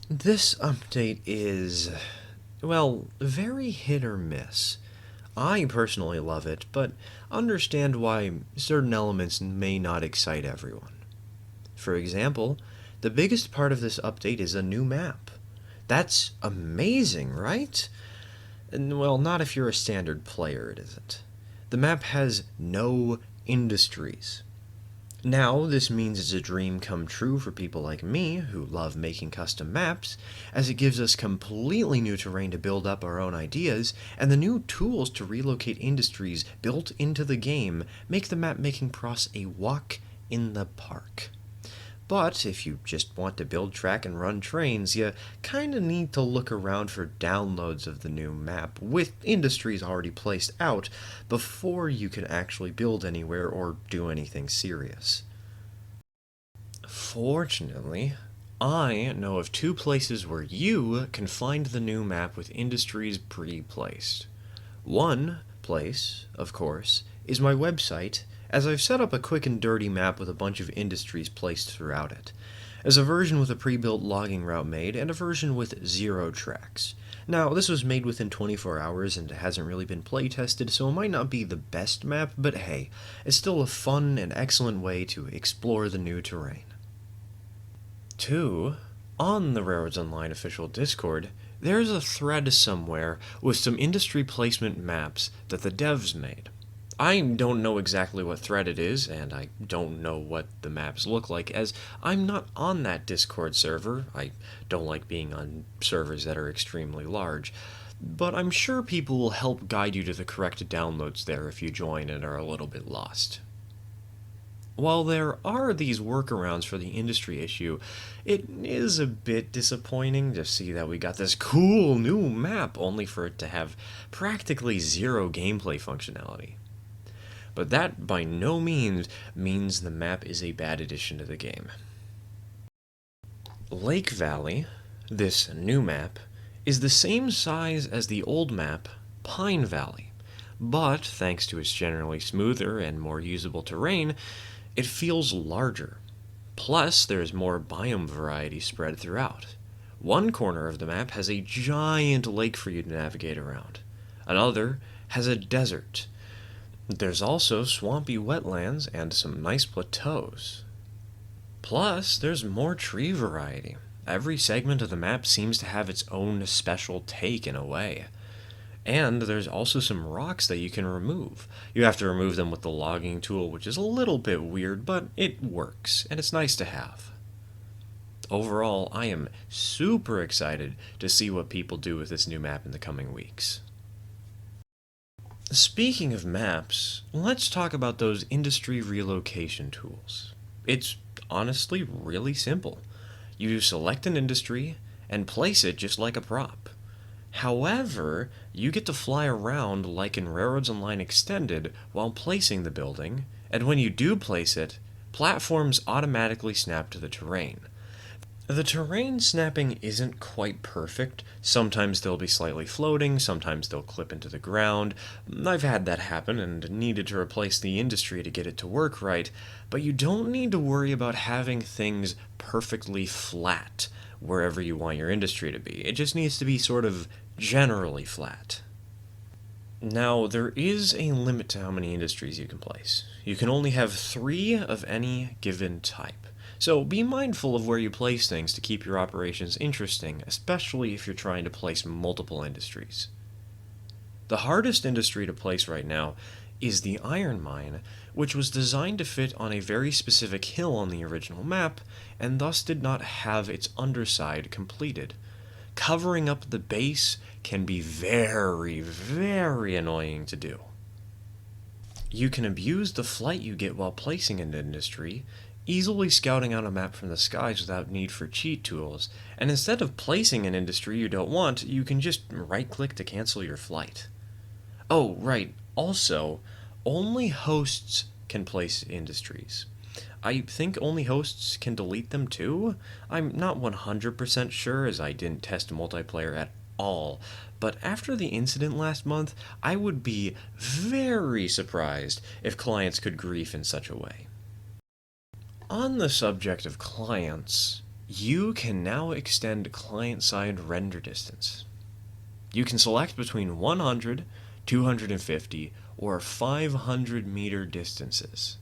This update is, well, very hit or miss. I personally love it, but understand why certain elements may not excite everyone. For example, the biggest part of this update is a new map. That's amazing, right? And, well, not if you're a standard player, it isn't. The map has no industries. Now, this means it's a dream come true for people like me who love making custom maps, as it gives us completely new terrain to build up our own ideas, and the new tools to relocate industries built into the game make the map making process a walk in the park. But if you just want to build track and run trains, you kinda need to look around for downloads of the new map with industries already placed out before you can actually build anywhere or do anything serious. Fortunately, I know of two places where you can find the new map with industries pre-placed. One place, of course, is my website, as I've set up a quick and dirty map with a bunch of industries placed throughout it. There's a version with a pre-built logging route made, and a version with 0 tracks. Now, this was made within 24 hours and it hasn't really been playtested, so it might not be the best map, but hey, it's still a fun and excellent way to explore the new terrain. 2. On the Railroads Online official Discord, there's a thread somewhere with some industry placement maps that the devs made. I don't know exactly what thread it is, and I don't know what the maps look like, as I'm not on that Discord server. I don't like being on servers that are extremely large, but I'm sure people will help guide you to the correct downloads there if you join and are a little bit lost. While there are these workarounds for the industry issue, it is a bit disappointing to see that we got this cool new map only for it to have practically 0 gameplay functionality. But that by no means the map is a bad addition to the game. Lake Valley, this new map, is the same size as the old map, Pine Valley, but thanks to its generally smoother and more usable terrain, it feels larger. Plus, there's more biome variety spread throughout. One corner of the map has a giant lake for you to navigate around. Another has a desert. There's also swampy wetlands and some nice plateaus. Plus, there's more tree variety. Every segment of the map seems to have its own special take in a way. And there's also some rocks that you can remove. You have to remove them with the logging tool, which is a little bit weird, but it works, and it's nice to have. Overall, I am super excited to see what people do with this new map in the coming weeks. Speaking of maps, let's talk about those industry relocation tools. It's honestly really simple. You select an industry and place it just like a prop. However, you get to fly around like in Railroads Online Extended while placing the building, and when you do place it, platforms automatically snap to the terrain. The terrain snapping isn't quite perfect. Sometimes they'll be slightly floating, sometimes they'll clip into the ground. I've had that happen and needed to replace the industry to get it to work right, but you don't need to worry about having things perfectly flat wherever you want your industry to be. It just needs to be sort of generally flat. Now, there is a limit to how many industries you can place. You can only have 3 of any given type. So be mindful of where you place things to keep your operations interesting, especially if you're trying to place multiple industries. The hardest industry to place right now is the iron mine, which was designed to fit on a very specific hill on the original map, and thus did not have its underside completed. Covering up the base can be very, very annoying to do. You can abuse the flight you get while placing an industry, easily scouting out a map from the skies without need for cheat tools, and instead of placing an industry you don't want, you can just right-click to cancel your flight. Oh, right, also, only hosts can place industries. I think only hosts can delete them too? I'm not 100% sure, as I didn't test multiplayer at all, but after the incident last month, I would be very surprised if clients could grief in such a way. On the subject of clients, You can now extend client-side render distance. You can select between 100, 250, or 500 meter distances.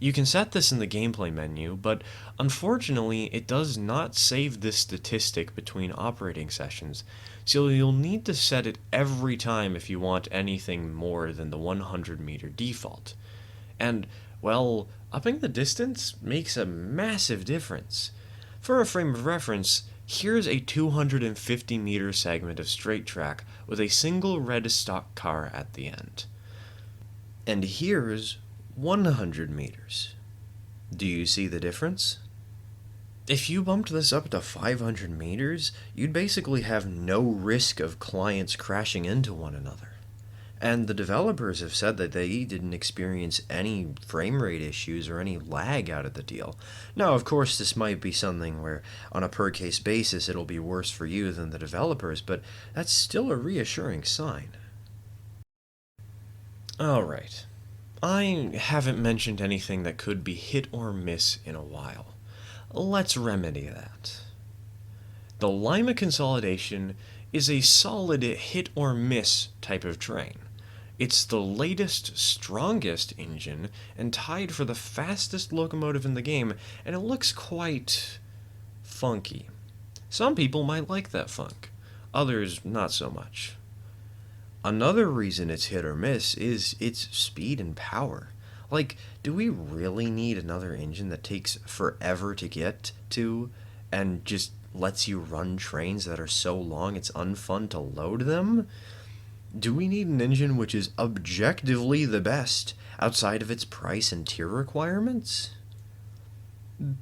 You can set this in the gameplay menu, but unfortunately it does not save this statistic between operating sessions, so you'll need to set it every time if you want anything more than the 100 meter default. And, well, upping the distance makes a massive difference. For a frame of reference, here's a 250 meter segment of straight track with a single red stock car at the end. And here's 100 meters. Do you see the difference? If you bumped this up to 500 meters, you'd basically have no risk of clients crashing into one another. And the developers have said that they didn't experience any frame rate issues or any lag out of the deal. Now, of course, this might be something where, on a per case basis, it'll be worse for you than the developers, but that's still a reassuring sign. Alright. I haven't mentioned anything that could be hit or miss in a while. Let's remedy that. The Lima consolidation is a solid hit or miss type of train. It's the latest, strongest engine and tied for the fastest locomotive in the game, and it looks quite funky. Some people might like that funk, others not so much. Another reason it's hit or miss is its speed and power. Like, do we really need another engine that takes forever to get to and just lets you run trains that are so long it's unfun to load them? Do we need an engine which is objectively the best outside of its price and tier requirements?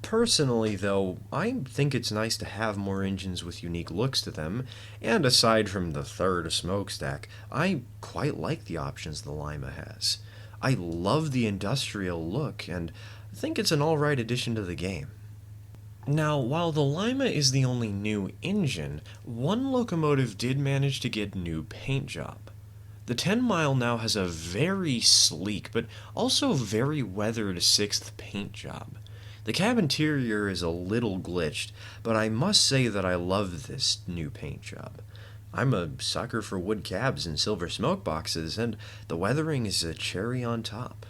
Personally, though, I think it's nice to have more engines with unique looks to them, and aside from the third smokestack, I quite like the options the Lima has. I love the industrial look, and think it's an alright addition to the game. Now, while the Lima is the only new engine, one locomotive did manage to get new paint job. The 10 Mile now has a very sleek, but also very weathered 6th paint job. The cab interior is a little glitched, but I must say that I love this new paint job. I'm a sucker for wood cabs and silver smoke boxes, and the weathering is a cherry on top.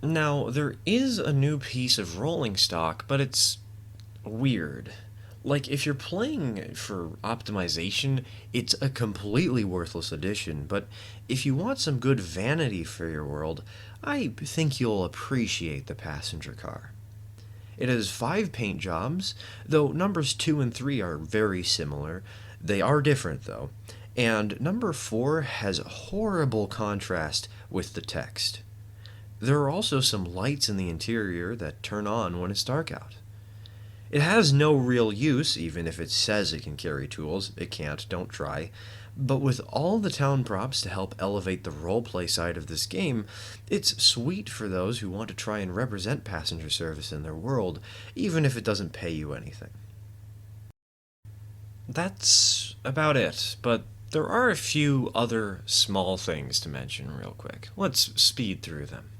Now, there is a new piece of rolling stock, but it's weird. Like, if you're playing for optimization, it's a completely worthless addition, but if you want some good vanity for your world, I think you'll appreciate the passenger car. It has 5 paint jobs, though numbers 2 and 3 are very similar. They are different, though. And number 4 has horrible contrast with the text. There are also some lights in the interior that turn on when it's dark out. It has no real use, even if it says it can carry tools. It can't, don't try. But with all the town props to help elevate the roleplay side of this game, it's sweet for those who want to try and represent passenger service in their world, even if it doesn't pay you anything. That's about it, but there are a few other small things to mention real quick. Let's speed through them.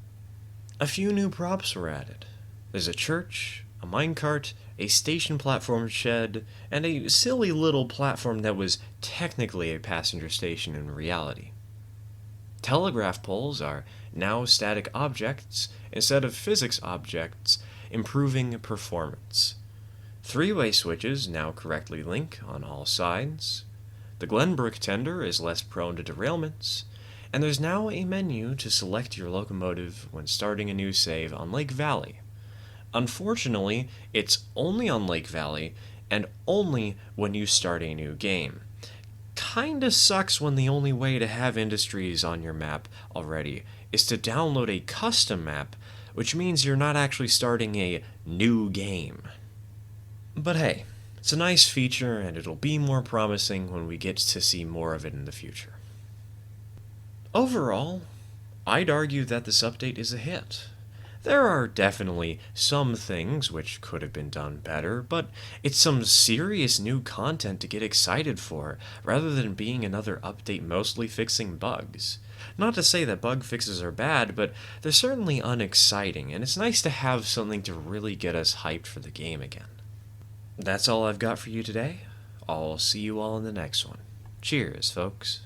A few new props were added. There's a church, a minecart, a station platform shed, and a silly little platform that was technically a passenger station in reality. Telegraph poles are now static objects instead of physics objects, improving performance. 3-way switches now correctly link on all sides. The Glenbrook tender is less prone to derailments, and there's now a menu to select your locomotive when starting a new save on Lake Valley. Unfortunately, it's only on Lake Valley, and only when you start a new game. Kinda sucks when the only way to have industries on your map already is to download a custom map, which means you're not actually starting a new game. But hey, it's a nice feature, and it'll be more promising when we get to see more of it in the future. Overall, I'd argue that this update is a hit. There are definitely some things which could have been done better, but it's some serious new content to get excited for, rather than being another update mostly fixing bugs. Not to say that bug fixes are bad, but they're certainly unexciting, and it's nice to have something to really get us hyped for the game again. That's all I've got for you today. I'll see you all in the next one. Cheers, folks.